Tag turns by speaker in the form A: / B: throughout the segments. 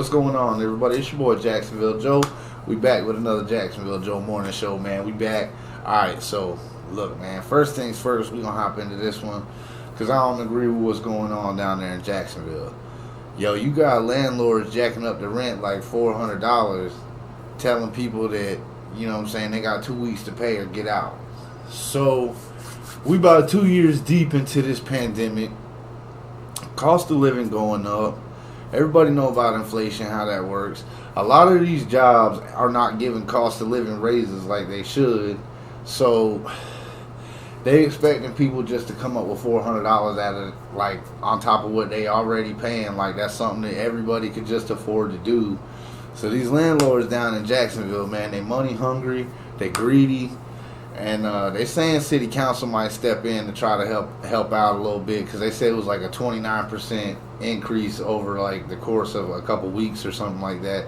A: What's going on, everybody? It's your boy Jacksonville Joe. We back with another Jacksonville Joe morning show, man. We back. Alright, so look, man, first things first, we gonna hop into this one because I don't agree with what's going on down there in Jacksonville. Yo, you got landlords jacking up the rent like $400, telling people that, you know what I'm saying, they got 2 weeks to pay or get out. So we about 2 years deep into this pandemic. Cost of living going up. Everybody know about inflation, how that works. A lot of these jobs are not giving cost of living raises like they should. So they expecting people just to come up with $400 out of, like, on top of what they already paying. Like, that's something that everybody could just afford to do. So these landlords down in Jacksonville, man, they money hungry, they greedy. And they saying city council might step in to try to help out a little bit because they said it was like a 29% increase over like the course of a couple weeks or something like that.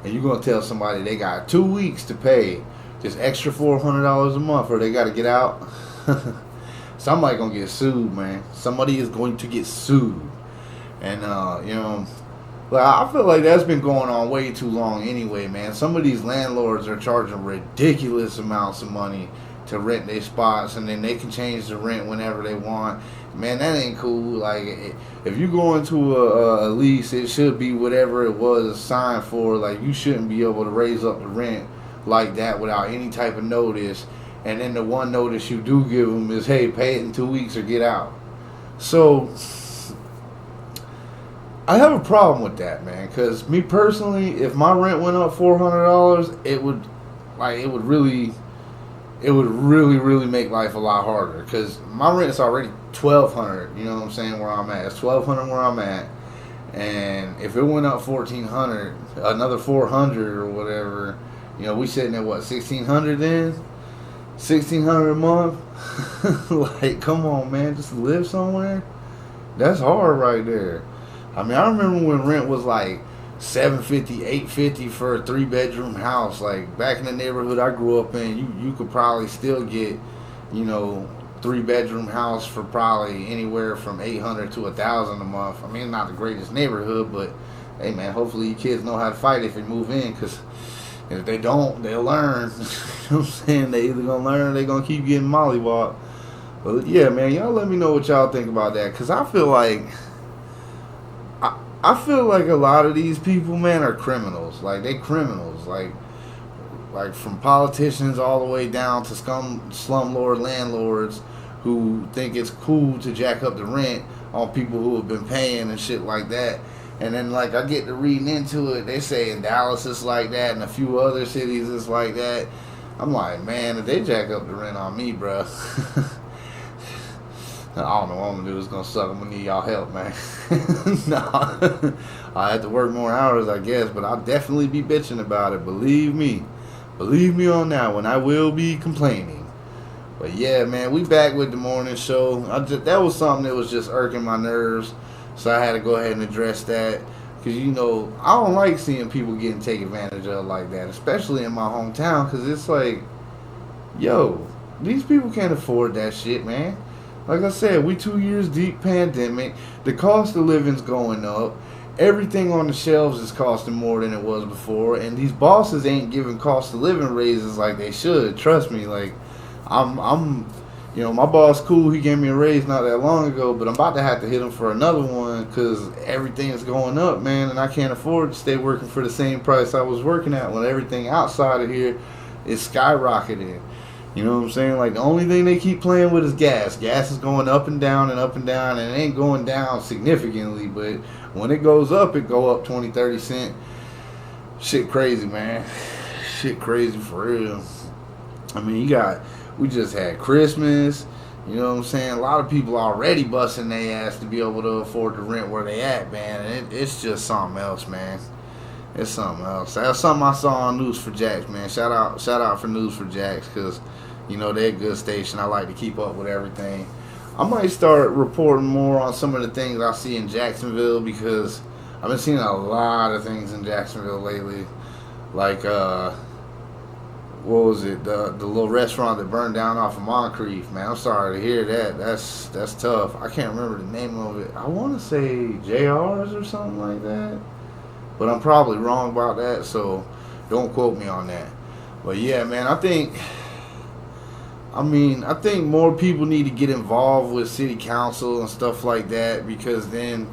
A: And you're gonna tell somebody they got 2 weeks to pay just extra $400 a month, or they got to get out. Somebody gonna get sued, man. Somebody is going to get sued, and you know. Like, I feel like that's been going on way too long anyway, man. Some of these landlords are charging ridiculous amounts of money to rent their spots, and then they can change the rent whenever they want. Man, that ain't cool. Like, if you go into a lease, it should be whatever it was signed for. Like, you shouldn't be able to raise up the rent like that without any type of notice. And then the one notice you do give them is, hey, pay it in 2 weeks or get out. So I have a problem with that, man, because me personally, if my rent went up $400, it would really make life a lot harder, because my rent's already $1,200, you know what I'm saying, where I'm at. It's $1,200 where I'm at, and if it went up $1,400, another $400 or whatever, you know, we sitting at what, $1,600 then? $1,600 a month? Like, come on, man, just to live somewhere? That's hard right there. I mean, I remember when rent was like $750, $850 for a 3-bedroom house. Like, back in the neighborhood I grew up in, you could probably still get, you know, 3-bedroom house for probably anywhere from $800 to $1,000 a month. I mean, not the greatest neighborhood, but hey, man, hopefully you kids know how to fight if they move in, because if they don't, they'll learn. You know what I'm saying? They either gonna learn or they gonna keep getting mollywopped. But yeah, man, y'all let me know what y'all think about that, because I feel like a lot of these people, man, are criminals. Like, they criminals. Like from politicians all the way down to slumlord landlords who think it's cool to jack up the rent on people who have been paying and shit like that. And then, like, I get to reading into it, they say in Dallas it's like that, and a few other cities it's like that. I'm like, man, if they jack up the rent on me, bruh, I don't know what I'm going to do. It's going to suck. I'm going to need y'all help, man. Nah. I have to work more hours, I guess, but I'll definitely be bitching about it. Believe me. Believe me on that one. I will be complaining. But yeah, man, we back with the morning show. That was something that was just irking my nerves, so I had to go ahead and address that. Because, you know, I don't like seeing people getting taken advantage of like that, especially in my hometown, because it's like, yo, these people can't afford that shit, man. Like I said, we 2 years deep pandemic. The cost of living's going up. Everything on the shelves is costing more than it was before. And these bosses ain't giving cost of living raises like they should. Trust me. Like, you know, my boss cool. He gave me a raise not that long ago, but I'm about to have to hit him for another one because everything is going up, man. And I can't afford to stay working for the same price I was working at when everything outside of here is skyrocketing. You know what I'm saying? Like, the only thing they keep playing with is gas. Gas is going up and down and up and down, and it ain't going down significantly, but when it goes up, it go up 20, 30 cents. Shit crazy, man. Shit crazy for real. I mean, we just had Christmas. You know what I'm saying? A lot of people already busting their ass to be able to afford the rent where they at, man. And it's just something else, man. It's something else. That's something I saw on News for Jacks, man. Shout out for News for Jacks, because, you know, they're a good station. I like to keep up with everything. I might start reporting more on some of the things I see in Jacksonville, because I've been seeing a lot of things in Jacksonville lately. Like, what was it? The little restaurant that burned down off of Moncrief, man. I'm sorry to hear that. That's tough. I can't remember the name of it. I want to say JR's or something like that. but I'm probably wrong about that, so don't quote me on that. But yeah, man, I think more people need to get involved with city council and stuff like that, because then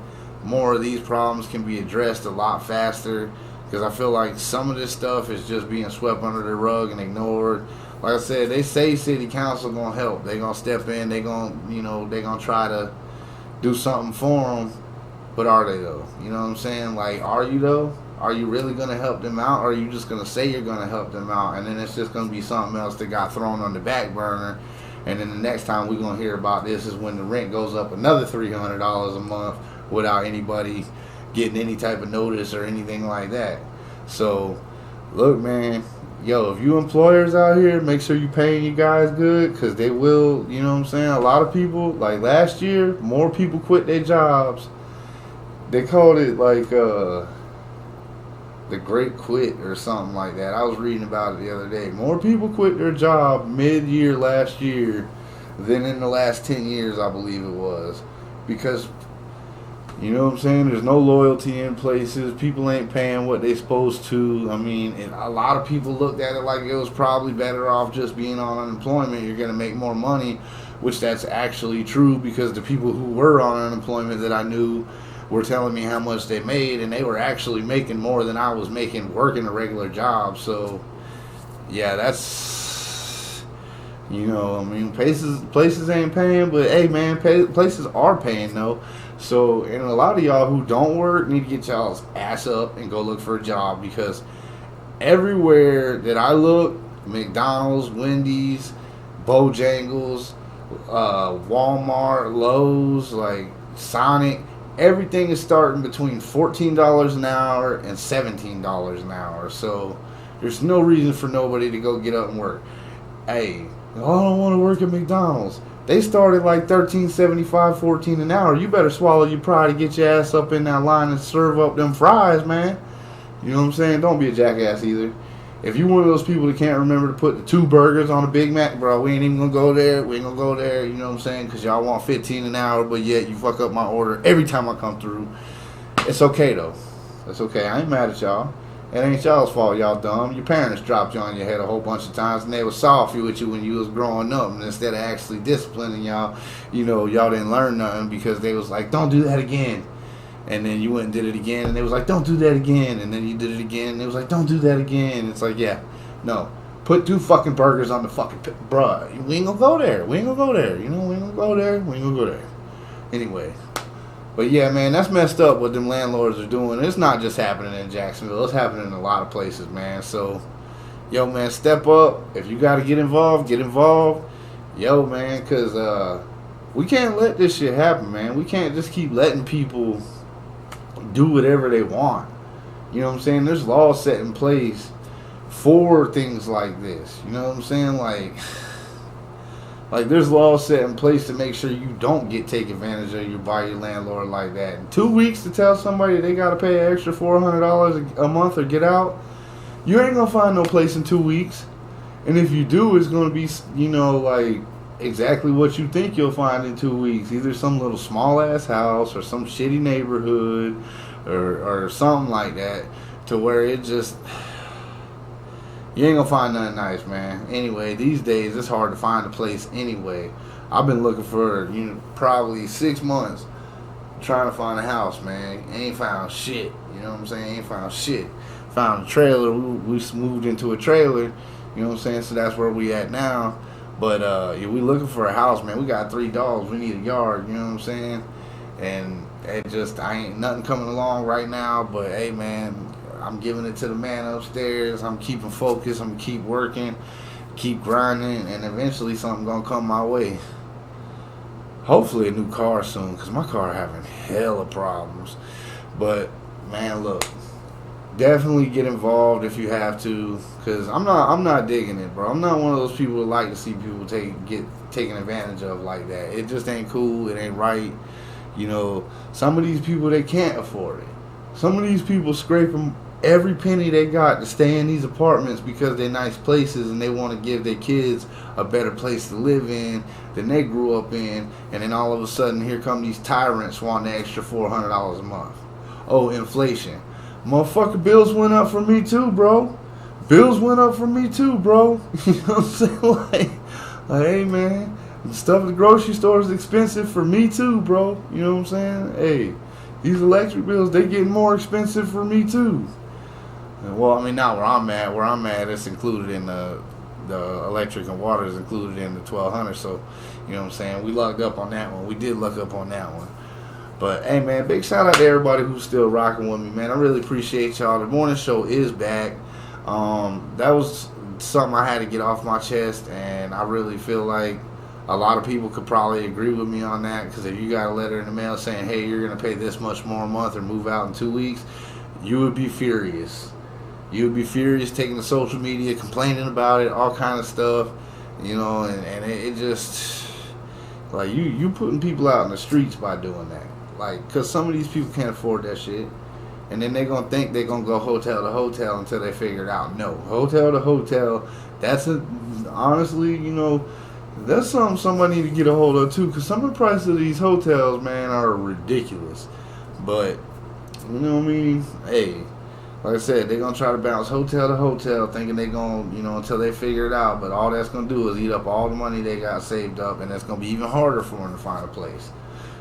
A: more of these problems can be addressed a lot faster. Because I feel like some of this stuff is just being swept under the rug and ignored. Like I said, they say city council gonna help. They gonna step in. They gonna try to do something for them. But are they though? You know what I'm saying? Like, are you though? Are you really gonna help them out, or are you just gonna say you're gonna help them out, and then it's just gonna be something else that got thrown on the back burner, and then the next time we're gonna hear about this is when the rent goes up another $300 a month without anybody getting any type of notice or anything like that. So, look, man, yo, if you employers out here, make sure you paying you guys good, because they will. You know what I'm saying? A lot of people, like last year, more people quit their jobs. They called it like the Great Quit or something like that. I was reading about it the other day. More people quit their job mid-year last year than in the last 10 years, I believe it was. Because, you know what I'm saying, there's no loyalty in places. People ain't paying what they supposed to. I mean, and a lot of people looked at it like it was probably better off just being on unemployment. You're going to make more money, which that's actually true, because the people who were on unemployment that I knew were telling me how much they made, and they were actually making more than I was making working a regular job. So, yeah, that's, you know, I mean, places ain't paying, but hey, man, places are paying though. So, and a lot of y'all who don't work need to get y'all's ass up and go look for a job, because everywhere that I look, McDonald's, Wendy's, Bojangles, Walmart, Lowe's, like Sonic, everything is starting between $14 an hour and $17 an hour. So there's no reason for nobody to go get up and work. Hey, I don't want to work at McDonald's. They started like $13.75, $14 an hour. You better swallow your pride and get your ass up in that line and serve up them fries, man. You know what I'm saying? Don't be a jackass either. If you one of those people that can't remember to put the 2 burgers on a Big Mac, bro, we ain't even gonna go there. We ain't gonna go there, you know what I'm saying? Because y'all want 15 an hour, but yet you fuck up my order every time I come through. It's okay, though. It's okay. I ain't mad at y'all. It ain't y'all's fault y'all dumb. Your parents dropped you on your head a whole bunch of times, and they was soft with you when you was growing up. And instead of actually disciplining y'all, you know, y'all didn't learn nothing, because they was like, don't do that again. And then you went and did it again, and they was like, don't do that again. And then you did it again, and they was like, don't do that again. It's like, yeah, no. Put 2 fucking burgers on the fucking, bruh. We ain't gonna go there. We ain't gonna go there. You know, we ain't gonna go there. We ain't gonna go there. Anyway. But yeah, man, that's messed up what them landlords are doing. It's not just happening in Jacksonville. It's happening in a lot of places, man. So, yo, man, step up. If you gotta get involved, get involved. Yo, man, because we can't let this shit happen, man. We can't just keep letting people do whatever they want. You know what I'm saying? There's laws set in place for things like this. You know what I'm saying? Like there's laws set in place to make sure you don't get taken advantage of you by your landlord like that. In 2 weeks to tell somebody they got to pay an extra $400 a month or get out, you ain't gonna find no place in 2 weeks. And if you do, it's gonna be, you know, like exactly what you think you'll find in 2 weeks. Either some little small ass house or some shitty neighborhood or something like that, to where it just, you ain't gonna find nothing nice, man. Anyway, these days it's hard to find a place anyway. I've been looking for, you know, probably 6 months trying to find a house, man. Ain't found shit. You know what I'm saying? Ain't found shit. Found a trailer. We moved into a trailer. You know what I'm saying? So that's where we at now. But if we looking for a house, man, we got 3 dogs. We need a yard. You know what I'm saying? And it just, I ain't nothing coming along right now. But hey, man, I'm giving it to the man upstairs. I'm keeping focused. I'm gonna keep working, keep grinding, and eventually something gonna come my way. Hopefully a new car soon, because my car having hella problems. But man, look, definitely get involved if you have to, because I'm not digging it, bro. I'm not one of those people that like to see people get taken advantage of like that. It just ain't cool. It ain't right. You know, some of these people, they can't afford it. Some of these people scraping every penny they got to stay in these apartments because they're nice places, and they want to give their kids a better place to live in than they grew up in. And then all of a sudden, here come these tyrants wanting the extra $400 a month. Oh, inflation. Motherfucker, bills went up for me too, bro. Bills went up for me too, bro. You know what I'm saying? Like, hey, man, the stuff at the grocery store is expensive for me too, bro. You know what I'm saying? Hey, these electric bills, they getting more expensive for me too. Well, I mean, not where I'm at. Where I'm at, it's included in the electric and water is included in the 1,200. So, you know what I'm saying? We lucked up on that one. We did luck up on that one. But, hey, man, big shout out to everybody who's still rocking with me, man. I really appreciate y'all. The morning show is back. That was something I had to get off my chest, and I really feel like a lot of people could probably agree with me on that, because if you got a letter in the mail saying, hey, you're going to pay this much more a month or move out in 2 weeks, you would be furious. You would be furious, taking to social media, complaining about it, all kind of stuff, you know, and it just, like, you putting people out in the streets by doing that. Like, because some of these people can't afford that shit. And then they're going to think they're going to go hotel to hotel until they figure it out. No, hotel to hotel, honestly, you know, that's something somebody need to get a hold of too. Because some of the prices of these hotels, man, are ridiculous. But, you know what I mean? Hey, like I said, they're going to try to bounce hotel to hotel thinking they're going to, you know, until they figure it out. But all that's going to do is eat up all the money they got saved up. And it's going to be even harder for them to find a place.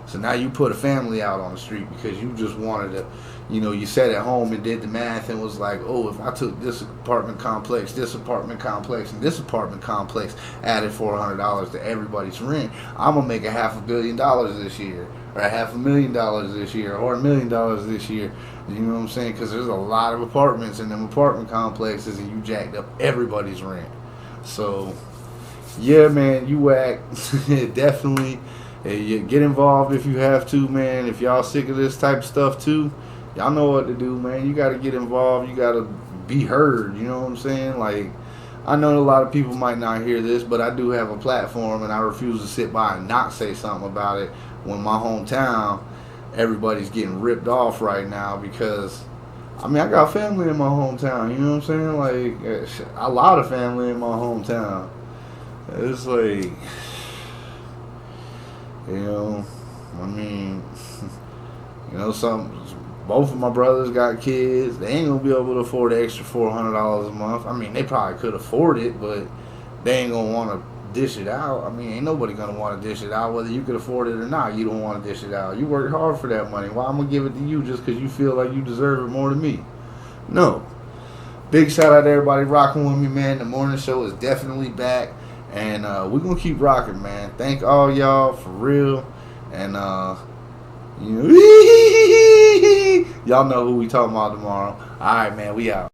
A: So now you put a family out on the street because you just wanted to, you know, you sat at home and did the math and was like, oh, if I took this apartment complex, and this apartment complex, added $400 to everybody's rent, I'm going to make $500 million this year, or $500,000 this year, or $1 million this year. You know what I'm saying? Because there's a lot of apartments in them apartment complexes and you jacked up everybody's rent. So, yeah, man, you whack. Definitely. Hey, get involved if you have to, man. If y'all sick of this type of stuff too, y'all know what to do, man. You got to get involved. You got to be heard. You know what I'm saying? Like, I know a lot of people might not hear this, but I do have a platform, and I refuse to sit by and not say something about it when my hometown, everybody's getting ripped off right now because, I mean, I got family in my hometown. You know what I'm saying? Like, a lot of family in my hometown. It's like, you know, I mean, you know, both of my brothers got kids. They ain't gonna be able to afford the extra $400 a month. I mean, they probably could afford it, but they ain't gonna want to dish it out. I mean, ain't nobody gonna want to dish it out, whether you could afford it or not. You don't want to dish it out. You worked hard for that money. Why I'm gonna give it to you just because you feel like you deserve it more than me? No. Big shout out to everybody rocking with me, man. The morning show is definitely back. And we're going to keep rocking, man. Thank all y'all for real. And, you know, y'all know who we talking about tomorrow. All right, man, we out.